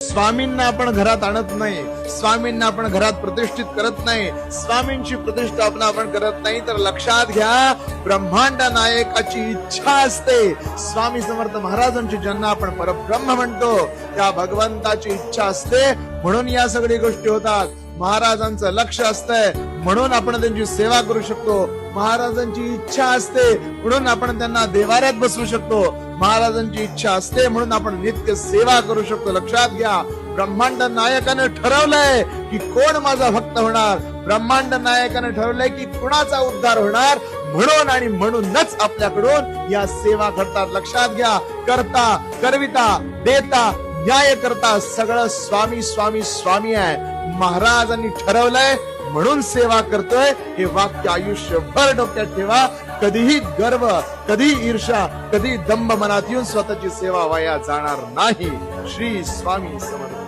स्वामींना आपण घरात आणत नाही, स्वामींना आपण घरात प्रतिष्ठित करत नाही, स्वामींची प्रतिष्ठापना आपण करत नाही, तर लक्षात घ्या ब्रह्मांड नायकाची इच्छा असते. स्वामी समर्थ महाराजांची ज्यांना आपण परब्रह्म म्हणतो त्या भगवंताची इच्छा असते, म्हणून या सगळ्या गोष्टी होतात. महाराजांचं लक्ष असतंय म्हणून आपण त्यांची सेवा करू शकतो. महाराजांची इच्छा असते म्हणून आपण त्यांना देवाऱ्यात बसवू शकतो. महाराजांची इच्छा असते म्हणून आपण नित्य सेवा करू शकतो. लक्षात घ्या ब्रह्मांड नायकाने ठरवलंय की कोण माझा भक्त होणार, ब्रह्मांड नायकाने ठरवलंय की कुणाचा उद्धार होणार, म्हणून आणि म्हणूनच आपल्याकडून या सेवा करतात. लक्षात घ्या करता, करविता, देता, न्याय करता सगळं स्वामी स्वामी स्वामी आहे. महाराजांनी ठरवलंय म्हणून सेवा करतोय, हे वाक्य आयुष्यभर डोक्यात ठेवा. कधीही गर्व, कधी ईर्षा, कधी दंभ मनात येऊन स्वतःची सेवा वाया जाणार नाही. श्री स्वामी समर्थ.